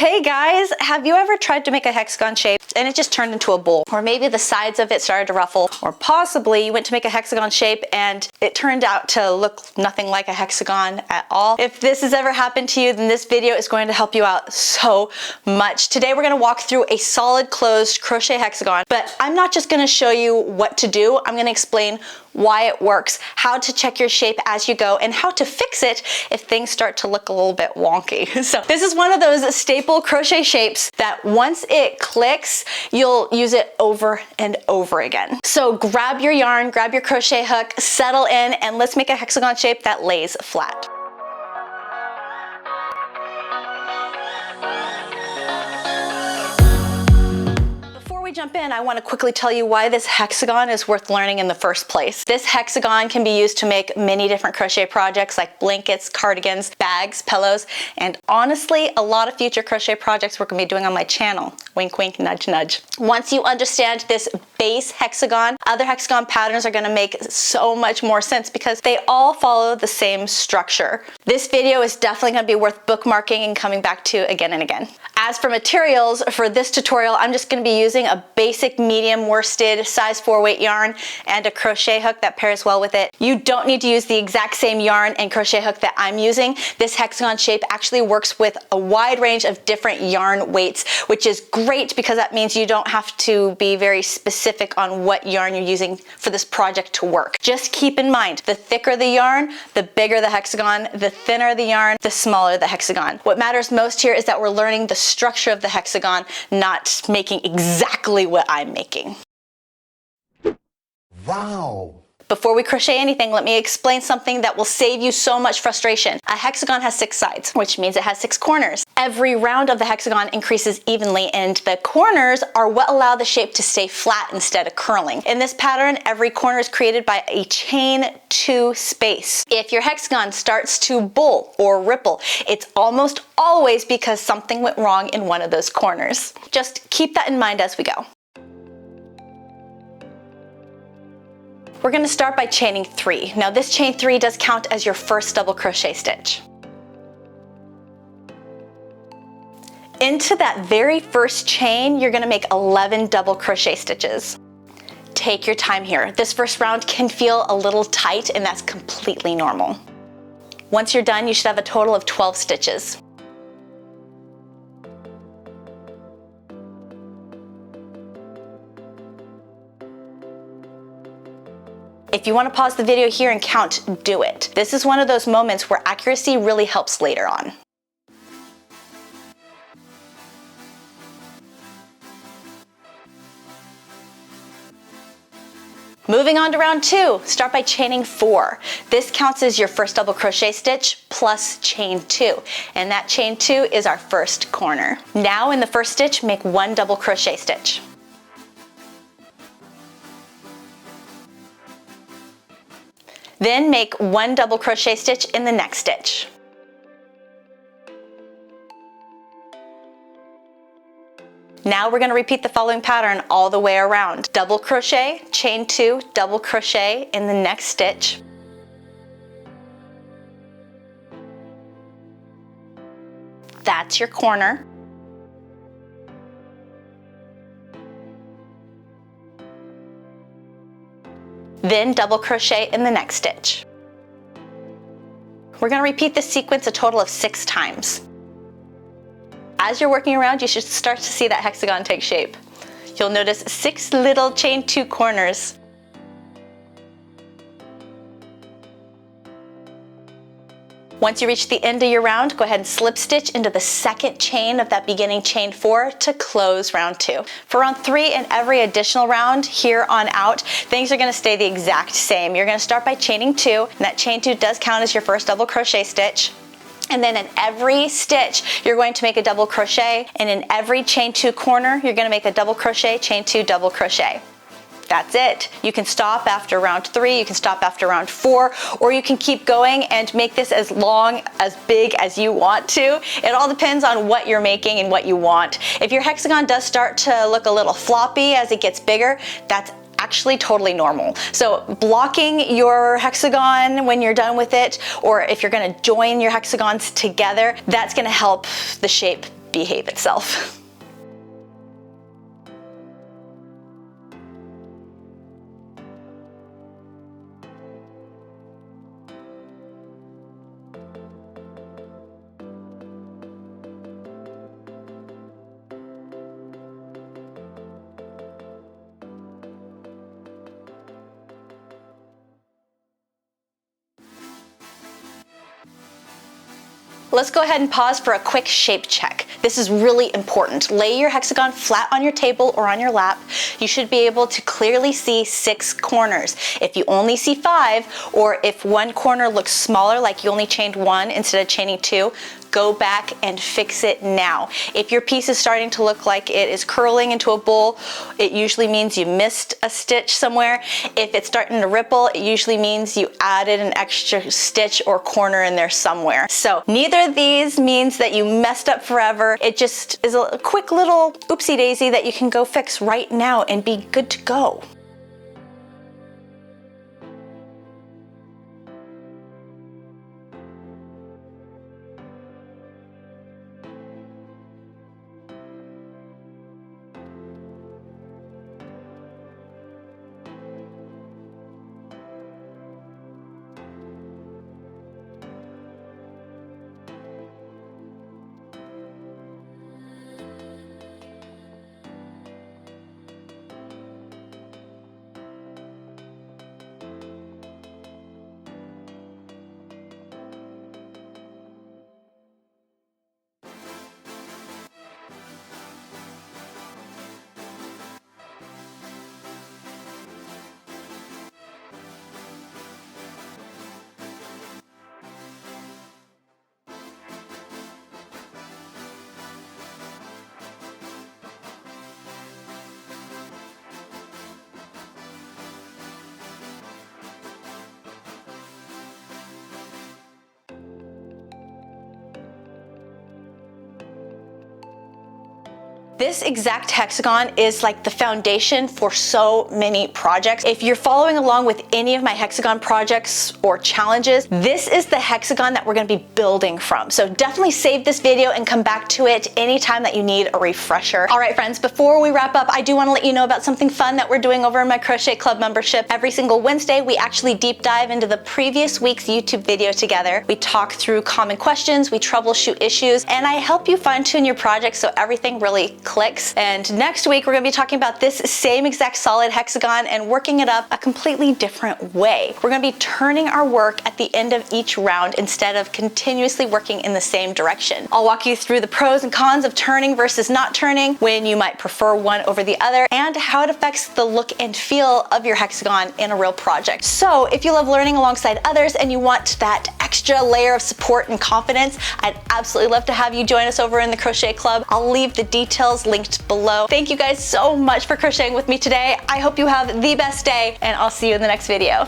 Hey guys, have you ever tried to make a hexagon shape and it just turned into a bowl? Or maybe the sides of it started to ruffle, or possibly you went to make a hexagon shape and it turned out to look nothing like a hexagon at all. If this has ever happened to you, then this video is going to help you out so much. Today we're going to walk through a solid closed crochet hexagon, but I'm not just going to show you what to do. I'm going to explain why it works, how to check your shape as you go, and how to fix it if things start to look a little bit wonky. So this is one of those staple crochet shapes that once it clicks, you'll use it over and over again. So grab your yarn, grab your crochet hook, settle in, and let's make a hexagon shape that lays flat. Jump in, I want to quickly tell you why this hexagon is worth learning in the first place. This hexagon can be used to make many different crochet projects like blankets, cardigans, bags, pillows, and honestly, a lot of future crochet projects we're going to be doing on my channel. Wink, wink, nudge, nudge. Once you understand this base hexagon, other hexagon patterns are going to make so much more sense because they all follow the same structure. This video is definitely going to be worth bookmarking and coming back to again and again. As for materials, for this tutorial, I'm just going to be using a basic medium worsted size 4 weight yarn and a crochet hook that pairs well with it. You don't need to use the exact same yarn and crochet hook that I'm using. This hexagon shape actually works with a wide range of different yarn weights, which is great because that means you don't have to be very specific on what yarn you're using for this project to work. Just keep in mind, the thicker the yarn, the bigger the hexagon, the thinner the yarn, the smaller the hexagon. What matters most here is that we're learning the structure of the hexagon, not making exactly what I'm making. Wow! Before we crochet anything, let me explain something that will save you so much frustration. A hexagon has 6 sides, which means it has 6 corners. Every round of the hexagon increases evenly, and the corners are what allow the shape to stay flat instead of curling. In this pattern, every corner is created by a chain 2 space. If your hexagon starts to bowl or ripple, it's almost always because something went wrong in one of those corners. Just keep that in mind as we go. We're going to start by chaining 3. Now this chain 3 does count as your first double crochet stitch. Into that very first chain, you're going to make 11 double crochet stitches. Take your time here. This first round can feel a little tight, and that's completely normal. Once you're done, you should have a total of 12 stitches. If you want to pause the video here and count, do it. This is one of those moments where accuracy really helps later on. Moving on to round 2, start by chaining 4. This counts as your first double crochet stitch plus chain 2, and that chain 2 is our first corner. Now in the first stitch, make 1 double crochet stitch. Then make 1 double crochet stitch in the next stitch. Now we're going to repeat the following pattern all the way around. Double crochet, chain 2, double crochet in the next stitch. That's your corner. Then double crochet in the next stitch. We're going to repeat this sequence a total of 6 times. As you're working around, you should start to see that hexagon take shape. You'll notice 6 little chain 2 corners. Once you reach the end of your round, go ahead and slip stitch into the second chain of that beginning chain 4 to close round 2. For round 3 and every additional round here on out, things are going to stay the exact same. You're going to start by chaining 2, and that chain 2 does count as your first double crochet stitch. And then in every stitch, you're going to make a double crochet, and in every chain 2 corner, you're going to make a double crochet, chain 2, double crochet. That's it. You can stop after round 3, you can stop after round 4, or you can keep going and make this as long, as big as you want to. It all depends on what you're making and what you want. If your hexagon does start to look a little floppy as it gets bigger, that's actually totally normal. So blocking your hexagon when you're done with it, or if you're gonna join your hexagons together, that's gonna help the shape behave itself. Let's go ahead and pause for a quick shape check. This is really important. Lay your hexagon flat on your table or on your lap. You should be able to clearly see 6 corners. If you only see 5, or if one corner looks smaller, like you only chained 1 instead of chaining 2, go back and fix it now. If your piece is starting to look like it is curling into a bowl, it usually means you missed a stitch somewhere. If it's starting to ripple, it usually means you added an extra stitch or corner in there somewhere. So neither of these means that you messed up forever. It just is a quick little oopsie daisy that you can go fix right now and be good to go. This exact hexagon is like the foundation for so many projects. If you're following along with any of my hexagon projects or challenges, this is the hexagon that we're gonna be building from. So definitely save this video and come back to it anytime that you need a refresher. All right, friends, before we wrap up, I do wanna let you know about something fun that we're doing over in my Crochet Club membership. Every single Wednesday, we actually deep dive into the previous week's YouTube video together. We talk through common questions, we troubleshoot issues, and I help you fine tune your project so everything really clicks. And next week, we're gonna be talking about this same exact solid hexagon and working it up a completely different way. We're gonna be turning our work at the end of each round instead of continuously working in the same direction. I'll walk you through the pros and cons of turning versus not turning, when you might prefer one over the other, and how it affects the look and feel of your hexagon in a real project. So if you love learning alongside others and you want that extra layer of support and confidence, I'd absolutely love to have you join us over in the Crochet Club. I'll leave the details linked below. Thank you guys so much for crocheting with me today. I hope you have the best day, and I'll see you in the next video.